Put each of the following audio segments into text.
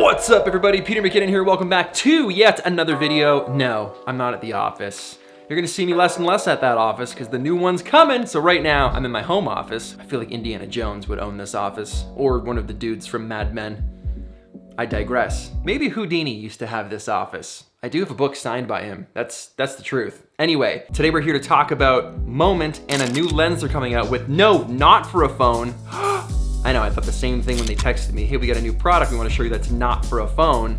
What's up everybody, Peter McKinnon here, welcome back to yet another video. No, I'm not at the office. You're gonna see me less and less at that office because the new one's coming. So right now, I'm in my home office. I feel like Indiana Jones would own this office, or one of the dudes from Mad Men. I digress. Maybe Houdini used to have this office. I do have a book signed by him. That's the truth. Anyway, today we're here to talk about Moment and a new lens they're coming out with. No, not for a phone. I know, I thought the same thing when they texted me. Hey, we got a new product we want to show you that's not for a phone.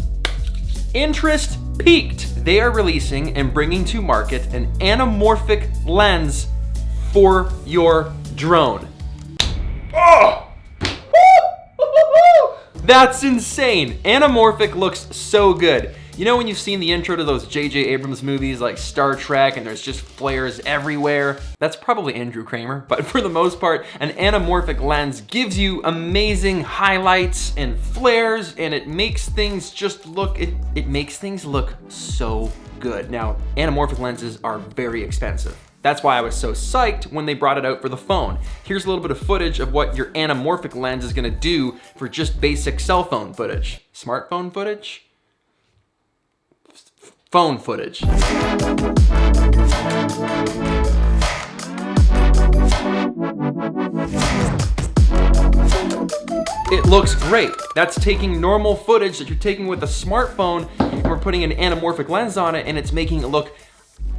Interest peaked. They are releasing and bringing to market an anamorphic lens for your drone. Oh! That's insane. Anamorphic looks so good. You know when you've seen the intro to those J.J. Abrams movies like Star Trek and there's just flares everywhere? That's probably Andrew Kramer, but for the most part, an anamorphic lens gives you amazing highlights and flares, and it makes things just look, it makes things look so good. Now, anamorphic lenses are very expensive. That's why I was so psyched when they brought it out for the phone. Here's a little bit of footage of what your anamorphic lens is gonna do for just basic cell phone footage. Smartphone footage? Phone footage. It looks great. That's taking normal footage that you're taking with a smartphone and we're putting an anamorphic lens on it and it's making it look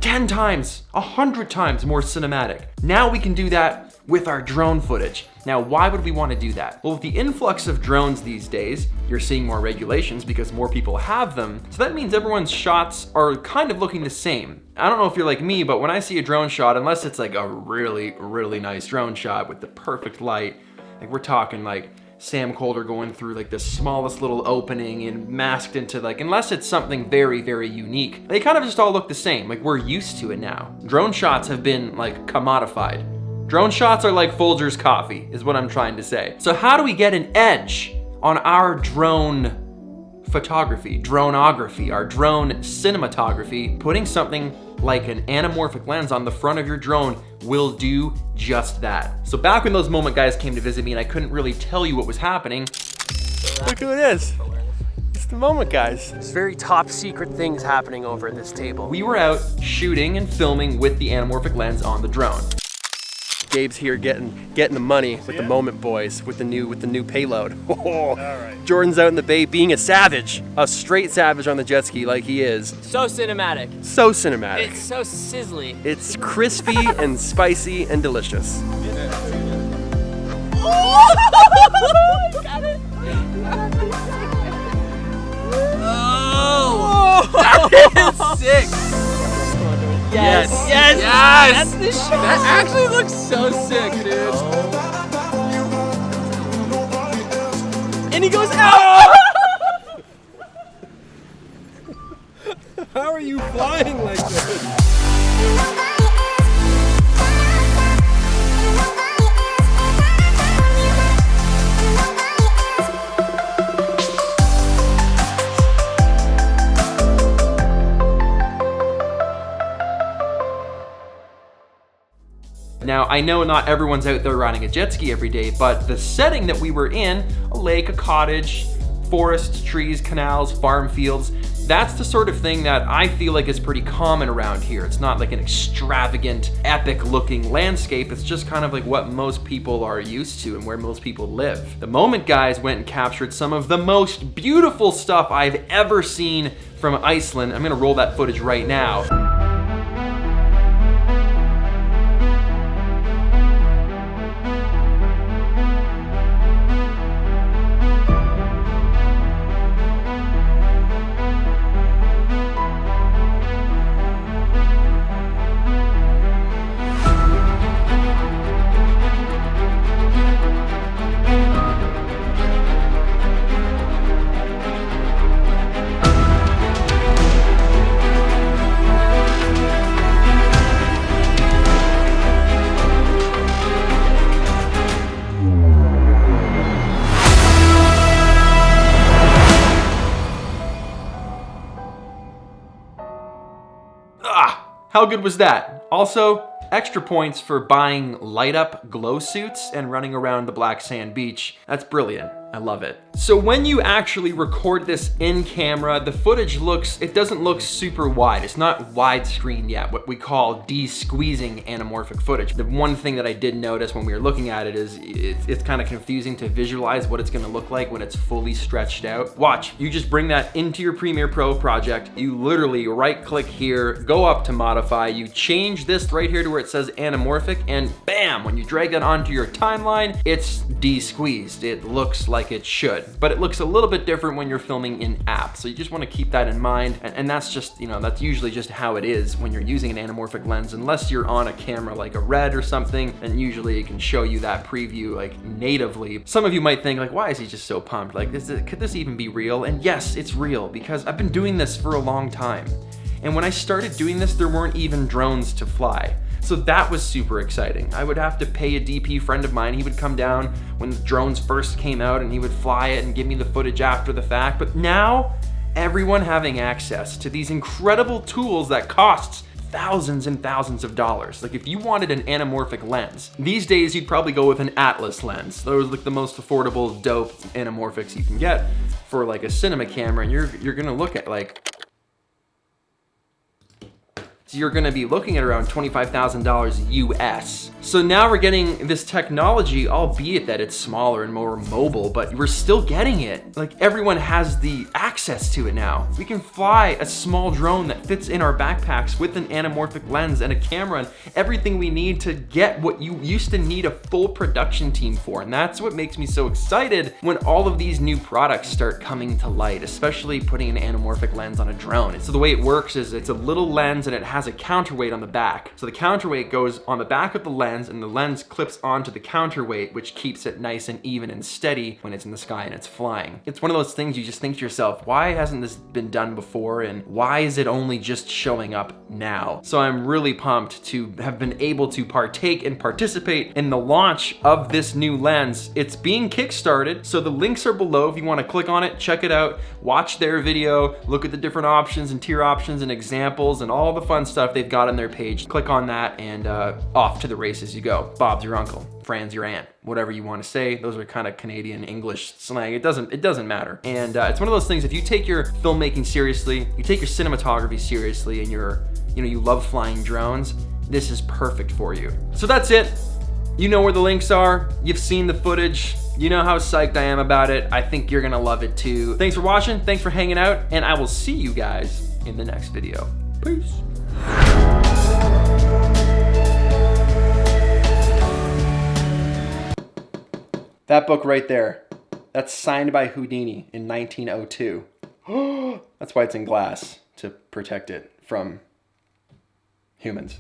10 times, 100 times more cinematic. Now we can do that with our drone footage. Now, why would we want to do that? Well, with the influx of drones these days, you're seeing more regulations because more people have them. So that means everyone's shots are kind of looking the same. I don't know if you're like me, but when I see a drone shot, unless it's like a really, really nice drone shot with the perfect light, like we're talking like Sam Colder going through like the smallest little opening and masked into like, unless it's something very, very unique, they kind of just all look the same. Like we're used to it now. Drone shots have been like commodified. Drone shots are like Folgers coffee, is what I'm trying to say. So how do we get an edge on our drone photography, dronography, our drone cinematography? Putting something like an anamorphic lens on the front of your drone will do just that. So back when those Moment guys came to visit me and I couldn't really tell you what was happening, look who it is. It's the Moment guys. There's very top secret things happening over at this table. We were out shooting and filming with the anamorphic lens on the drone. Gabe's here getting the money with the Moment boys with the new payload. Oh, right. Jordan's out in the bay being a savage, a straight savage on the jet ski like he is. So cinematic. So cinematic. It's so sizzly. It's crispy and spicy and delicious. Oh! Got it. Oh! That is sick. Yes, yes, yes! That's the shit. That actually looks so sick, dude. And he goes out! How are you flying like this? Now, I know not everyone's out there riding a jet ski every day, but the setting that we were in, a lake, a cottage, forests, trees, canals, farm fields, that's the sort of thing that I feel like is pretty common around here. It's not like an extravagant, epic looking landscape. It's just kind of like what most people are used to and where most people live. The Moment guys went and captured some of the most beautiful stuff I've ever seen from Iceland. I'm gonna roll that footage right now. How good was that? Also, extra points for buying light up glow suits and running around the black sand beach. That's brilliant. I love it. So when you actually record this in camera, the footage it doesn't look super wide. It's not widescreen yet, what we call de-squeezing anamorphic footage. The one thing that I did notice when we were looking at it is it's kind of confusing to visualize what it's gonna look like when it's fully stretched out. Watch, you just bring that into your Premiere Pro project. You literally right click here, go up to modify, you change this right here to where it says anamorphic, and bam, when you drag that onto your timeline, it's de-squeezed. It looks like it should, but it looks a little bit different when you're filming in app. So you just want to keep that in mind. And that's just, that's usually just how it is when you're using an anamorphic lens, unless you're on a camera like a Red or something, and usually it can show you that preview like natively. Some of you might think like, why is he just so pumped? Like, could this even be real? And yes, it's real because I've been doing this for a long time. And when I started doing this, there weren't even drones to fly. So that was super exciting. I would have to pay a DP friend of mine. He would come down when the drones first came out and he would fly it and give me the footage after the fact. But now, everyone having access to these incredible tools that costs thousands and thousands of dollars. Like if you wanted an anamorphic lens, these days you'd probably go with an Atlas lens. Those are like the most affordable, dope anamorphics you can get for like a cinema camera. And you're gonna look at like, so you're gonna be looking at around $25,000 US. So now we're getting this technology, albeit that it's smaller and more mobile, but we're still getting it. Like everyone has the access to it now. We can fly a small drone that fits in our backpacks with an anamorphic lens and a camera and everything we need to get what you used to need a full production team for. And that's what makes me so excited when all of these new products start coming to light, especially putting an anamorphic lens on a drone. So the way it works is it's a little lens and it has a counterweight on the back. So the counterweight goes on the back of the lens and the lens clips onto the counterweight, which keeps it nice and even and steady when it's in the sky and it's flying. It's one of those things you just think to yourself, why hasn't this been done before? And why is it only just showing up now? So I'm really pumped to have been able to partake and participate in the launch of this new lens. It's being kickstarted, so the links are below if you want to click on it, check it out, watch their video, look at the different options and tier options and examples and all the fun stuff they've got on their page. Click on that and off to the races you go. Bob's your uncle, Fran's your aunt, whatever you want to say. Those are kind of Canadian English slang. It doesn't matter. And it's one of those things, if you take your filmmaking seriously, you take your cinematography seriously, and you love flying drones, this is perfect for you. So that's it. You know where the links are. You've seen the footage. You know how psyched I am about it. I think you're gonna love it too. Thanks for watching, thanks for hanging out, and I will see you guys in the next video. Peace. That book right there, that's signed by Houdini in 1902. That's why it's in glass, to protect it from humans.